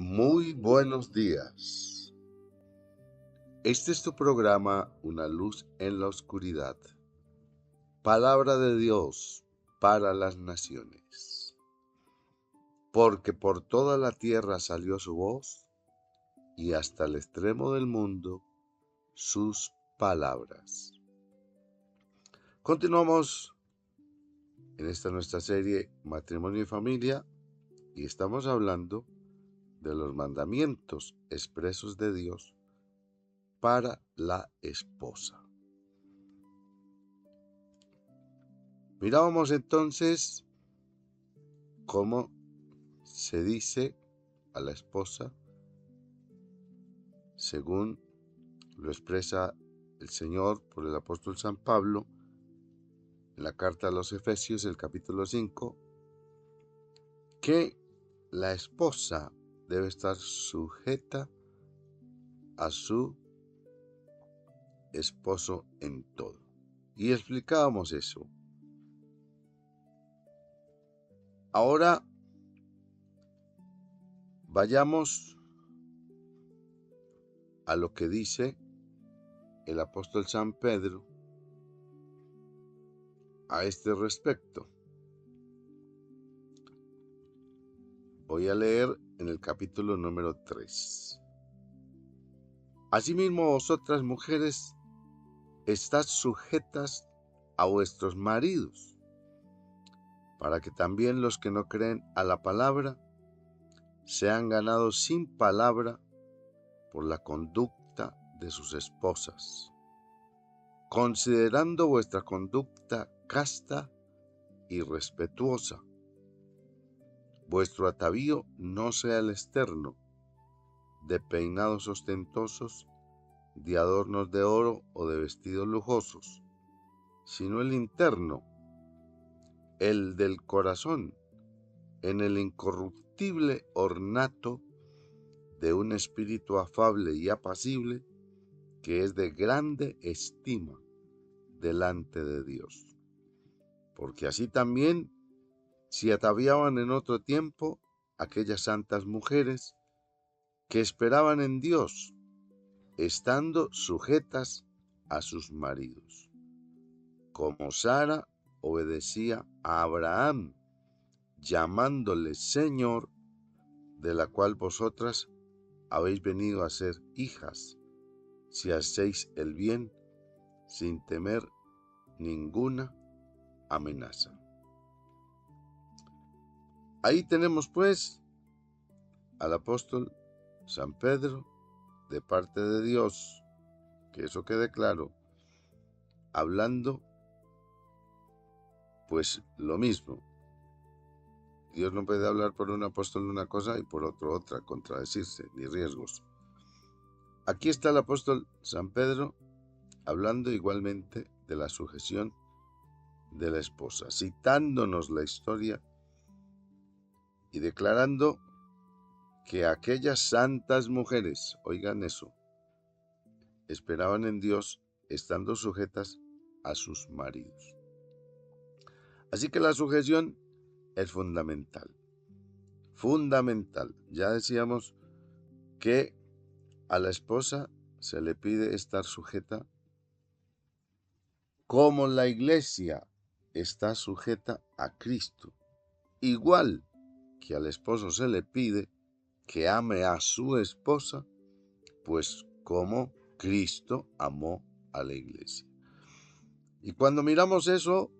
Muy buenos días. Este es tu programa Una luz en la oscuridad. Palabra de Dios para las naciones. Porque por toda la tierra salió su voz y hasta el extremo del mundo sus palabras. Continuamos en esta nuestra serie Matrimonio y Familia y estamos hablando de los mandamientos expresos de Dios para la esposa. Mirábamos entonces cómo se dice a la esposa según lo expresa el Señor por el apóstol San Pablo en la carta a los Efesios, el capítulo 5, que la esposa debe estar sujeta a su esposo en todo. Y explicábamos eso. Ahora vayamos a lo que dice el apóstol San Pedro a este respecto. Voy a leer en el capítulo número 3. Asimismo, vosotras mujeres, estad sujetas a vuestros maridos, para que también los que no creen a la palabra sean ganados sin palabra por la conducta de sus esposas, considerando vuestra conducta casta y respetuosa. Vuestro atavío no sea el externo, de peinados ostentosos, de adornos de oro o de vestidos lujosos, sino el interno, el del corazón, en el incorruptible ornato de un espíritu afable y apacible, que es de grande estima delante de Dios. Porque así también se ataviaban en otro tiempo aquellas santas mujeres que esperaban en Dios, estando sujetas a sus maridos, como Sara obedecía a Abraham, llamándole Señor, de la cual vosotras habéis venido a ser hijas, si hacéis el bien sin temer ninguna amenaza. Ahí tenemos pues al apóstol San Pedro, de parte de Dios, que eso quede claro, hablando pues lo mismo. Dios no puede hablar por un apóstol una cosa y por otro otra, contradecirse, ni riesgos. Aquí está el apóstol San Pedro hablando igualmente de la sujeción de la esposa, citándonos la historia y declarando que aquellas santas mujeres, oigan eso, esperaban en Dios estando sujetas a sus maridos. Así que la sujeción es fundamental. Fundamental. Ya decíamos que a la esposa se le pide estar sujeta como la iglesia está sujeta a Cristo. Igual que al esposo se le pide que ame a su esposa, pues como Cristo amó a la iglesia. Y cuando miramos eso,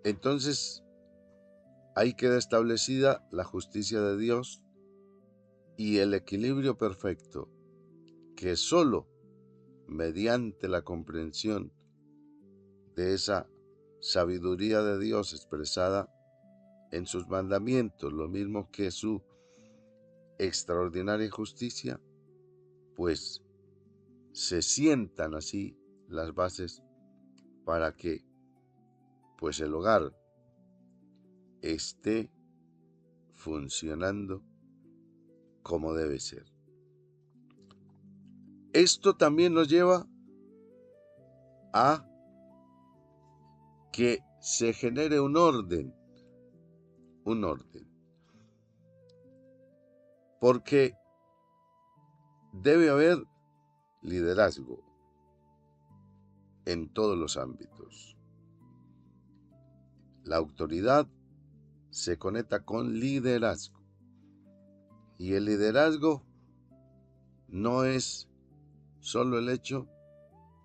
entonces ahí queda establecida la justicia de Dios y el equilibrio perfecto que solo mediante la comprensión de esa sabiduría de Dios expresada en sus mandamientos, lo mismo que su extraordinaria justicia, pues se sientan así las bases para que pues el hogar esté funcionando como debe ser. Esto también nos lleva a que se genere un orden. Porque debe haber liderazgo en todos los ámbitos. La autoridad se conecta con liderazgo. Y el liderazgo no es solo el hecho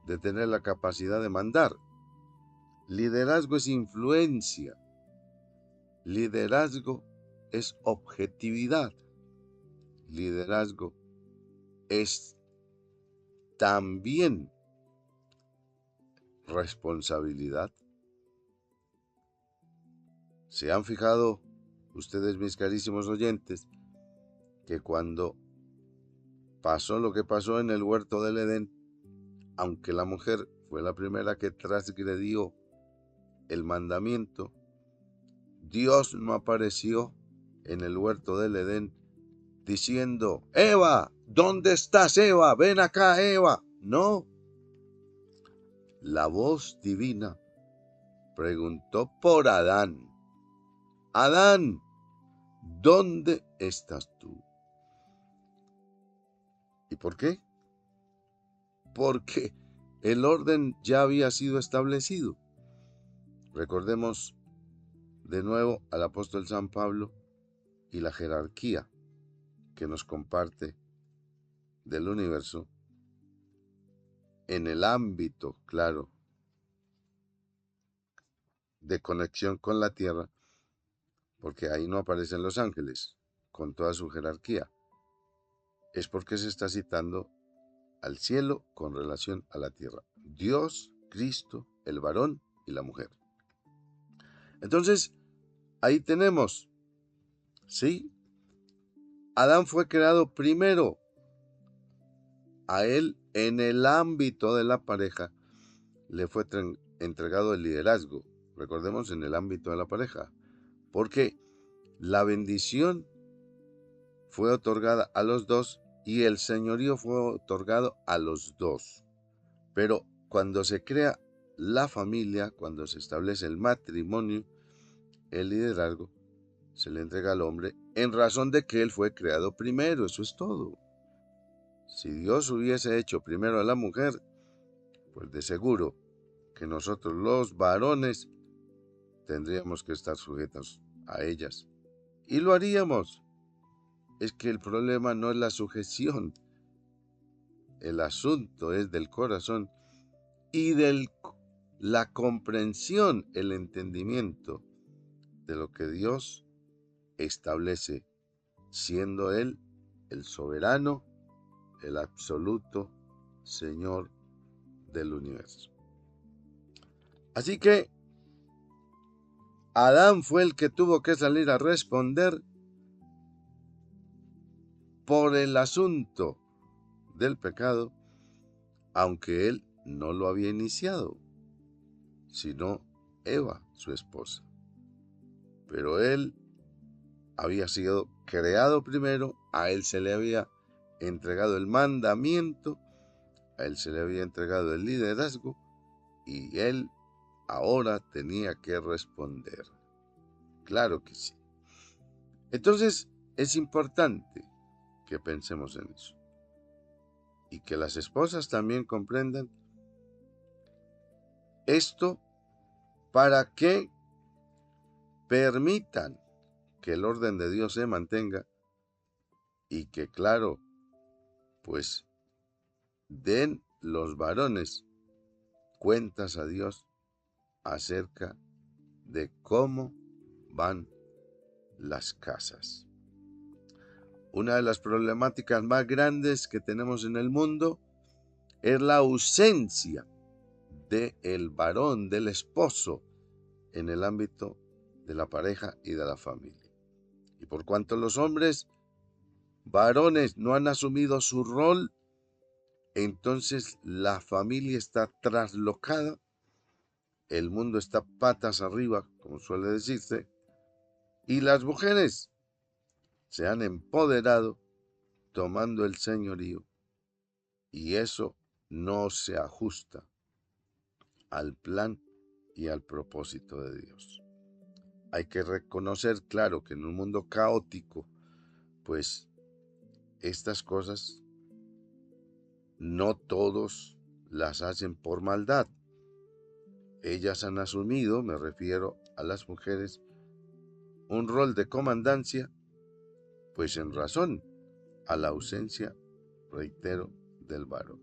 de tener la capacidad de mandar. Liderazgo es influencia. Liderazgo es objetividad. Liderazgo es también responsabilidad. ¿Se han fijado ustedes, mis carísimos oyentes, que cuando pasó lo que pasó en el huerto del Edén, aunque la mujer fue la primera que transgredió el mandamiento, Dios no apareció en el huerto del Edén diciendo: Eva, ¿dónde estás, Eva? Ven acá, Eva. No. La voz divina preguntó por Adán. Adán, ¿dónde estás tú? ¿Y por qué? Porque el orden ya había sido establecido. Recordemos de nuevo al apóstol San Pablo y la jerarquía que nos comparte del universo en el ámbito, claro, de conexión con la tierra, porque ahí no aparecen los ángeles con toda su jerarquía. Es porque se está citando al cielo con relación a la tierra. Dios, Cristo, el varón y la mujer. Entonces, ahí tenemos, ¿sí? Adán fue creado primero. A él, en el ámbito de la pareja, le fue entregado el liderazgo. Recordemos, en el ámbito de la pareja. Porque la bendición fue otorgada a los dos y el señorío fue otorgado a los dos. Pero cuando se crea la familia, cuando se establece el matrimonio, el liderazgo se le entrega al hombre en razón de que él fue creado primero. Eso es todo. Si Dios hubiese hecho primero a la mujer, pues de seguro que nosotros los varones tendríamos que estar sujetos a ellas. Y lo haríamos. Es que el problema no es la sujeción. El asunto es del corazón y de la comprensión, el entendimiento de lo que Dios establece, siendo Él el soberano, el absoluto Señor del universo. Así que Adán fue el que tuvo que salir a responder por el asunto del pecado, aunque él no lo había iniciado, sino Eva, su esposa. Pero él había sido creado primero, a él se le había entregado el mandamiento, a él se le había entregado el liderazgo, y él ahora tenía que responder. Claro que sí. Entonces, es importante que pensemos en eso. Y que las esposas también comprendan esto para que permitan que el orden de Dios se mantenga y que, claro, pues den los varones cuentas a Dios acerca de cómo van las casas. Una de las problemáticas más grandes que tenemos en el mundo es la ausencia del varón, del esposo, en el ámbito de la pareja y de la familia. Y por cuanto los hombres varones no han asumido su rol, entonces la familia está traslocada, el mundo está patas arriba, como suele decirse, y las mujeres se han empoderado tomando el señorío, y eso no se ajusta al plan y al propósito de Dios. Hay que reconocer, claro, que en un mundo caótico, pues estas cosas no todos las hacen por maldad. Ellas han asumido, me refiero a las mujeres, un rol de comandancia, pues en razón a la ausencia, reitero, del varón.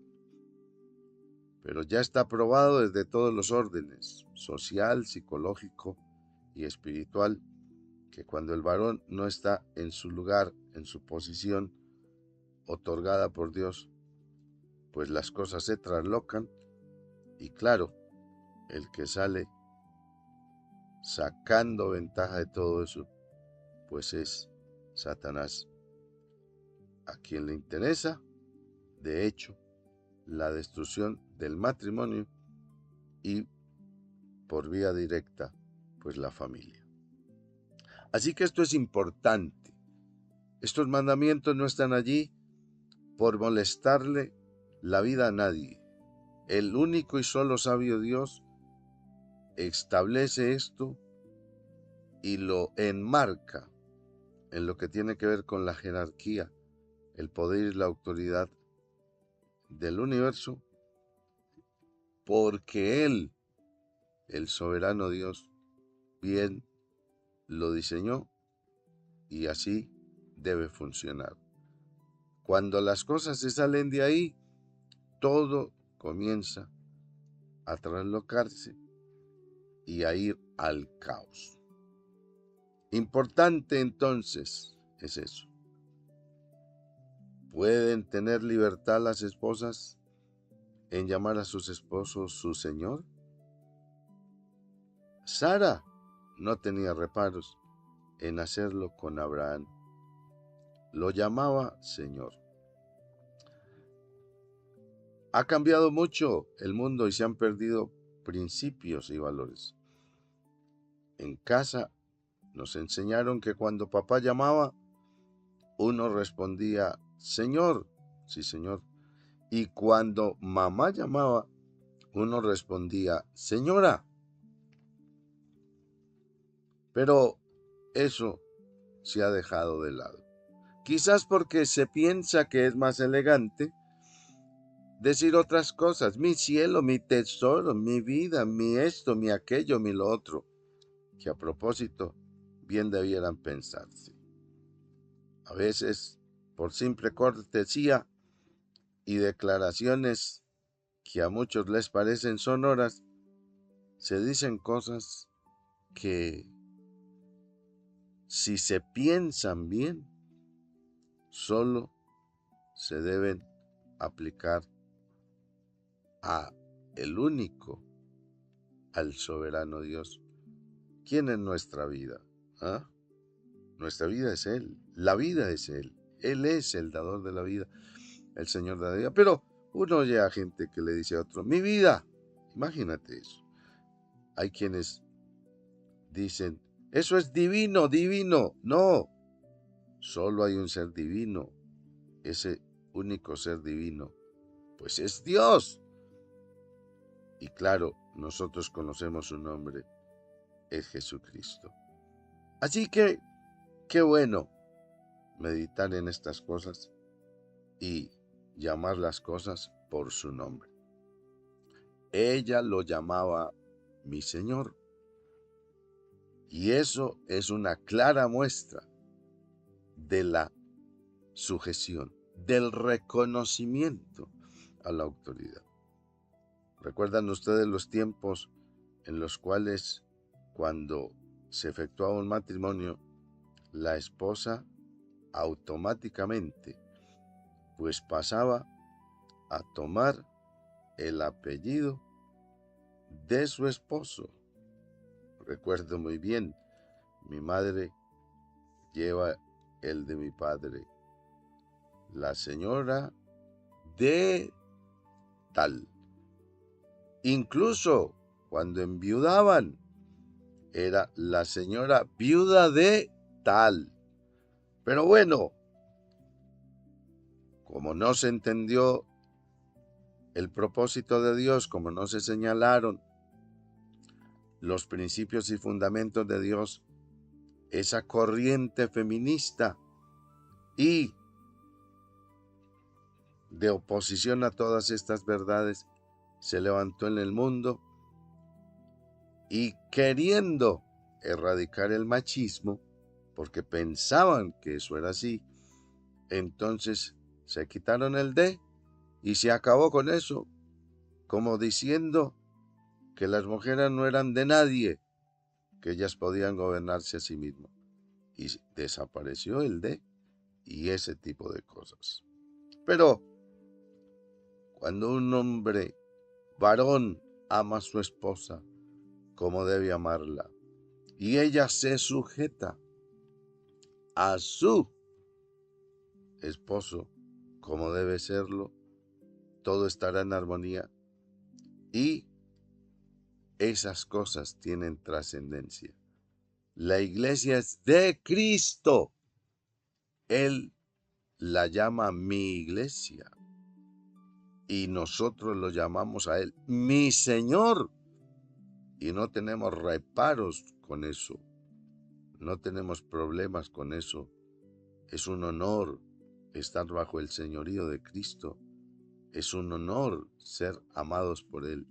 Pero ya está probado desde todos los órdenes, social, psicológico y espiritual, que cuando el varón no está en su lugar, en su posición otorgada por Dios, pues las cosas se traslocan y claro, el que sale sacando ventaja de todo eso, pues es Satanás, a quien le interesa, de hecho, la destrucción del matrimonio y por vía directa, pues la familia. Así que esto es importante. Estos mandamientos no están allí por molestarle la vida a nadie. El único y solo sabio Dios establece esto y lo enmarca en lo que tiene que ver con la jerarquía, el poder y la autoridad del universo, porque Él, el soberano Dios, bien lo diseñó y así debe funcionar. Cuando las cosas se salen de ahí, todo comienza a traslocarse y a ir al caos. Importante entonces es eso. ¿Pueden tener libertad las esposas en llamar a sus esposos su señor? Sara no tenía reparos en hacerlo con Abraham. Lo llamaba señor. Ha cambiado mucho el mundo y se han perdido principios y valores. En casa nos enseñaron que cuando papá llamaba, uno respondía, señor, sí señor. Y cuando mamá llamaba, uno respondía, señora. Pero eso se ha dejado de lado. Quizás porque se piensa que es más elegante decir otras cosas, mi cielo, mi tesoro, mi vida, mi esto, mi aquello, mi lo otro, que a propósito bien debieran pensarse. A veces, por simple cortesía y declaraciones que a muchos les parecen sonoras, se dicen cosas que, si se piensan bien, solo se deben aplicar a el único, al soberano Dios. ¿Quién es nuestra vida? ¿Ah? Nuestra vida es Él, la vida es Él. Él es el dador de la vida, el Señor de la vida. Pero uno oye a gente que le dice a otro, mi vida. Imagínate eso. Hay quienes dicen, eso es divino, divino. No, solo hay un ser divino. Ese único ser divino, pues es Dios. Y claro, nosotros conocemos su nombre, es Jesucristo. Así que, qué bueno meditar en estas cosas y llamar las cosas por su nombre. Ella lo llamaba mi Señor. Y eso es una clara muestra de la sujeción, del reconocimiento a la autoridad. ¿Recuerdan ustedes los tiempos en los cuales, cuando se efectuaba un matrimonio, la esposa automáticamente pues pasaba a tomar el apellido de su esposo? Recuerdo muy bien, mi madre lleva el de mi padre, la señora de tal. Incluso cuando enviudaban, era la señora viuda de tal. Pero bueno, como no se entendió el propósito de Dios, como no se señalaron los principios y fundamentos de Dios, esa corriente feminista y de oposición a todas estas verdades se levantó en el mundo y queriendo erradicar el machismo, porque pensaban que eso era así, entonces se quitaron el D y se acabó con eso, como diciendo que las mujeres no eran de nadie, que ellas podían gobernarse a sí mismas. Y desapareció el D y ese tipo de cosas. Pero cuando un hombre varón ama a su esposa como debe amarla, y ella se sujeta a su esposo como debe serlo, todo estará en armonía y esas cosas tienen trascendencia. La iglesia es de Cristo. Él la llama mi iglesia y nosotros lo llamamos a Él mi Señor. Y no tenemos reparos con eso, no tenemos problemas con eso. Es un honor estar bajo el señorío de Cristo. Es un honor ser amados por Él.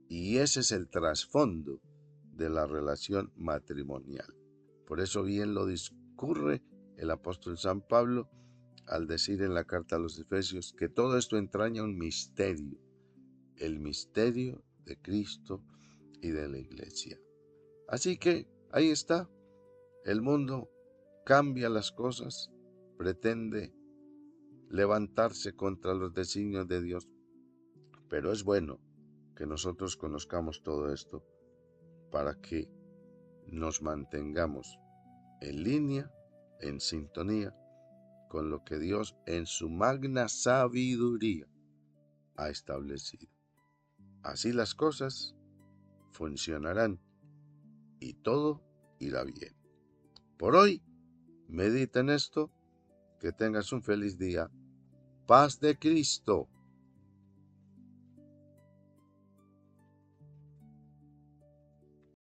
Y ese es el trasfondo de la relación matrimonial. Por eso bien lo discurre el apóstol San Pablo al decir en la carta a los Efesios que todo esto entraña un misterio, el misterio de Cristo y de la iglesia. Así que ahí está, el mundo cambia las cosas, pretende levantarse contra los designios de Dios, pero es bueno que nosotros conozcamos todo esto para que nos mantengamos en línea, en sintonía con lo que Dios en su magna sabiduría ha establecido. Así las cosas funcionarán y todo irá bien. Por hoy, medita en esto, que tengas un feliz día. Paz de Cristo.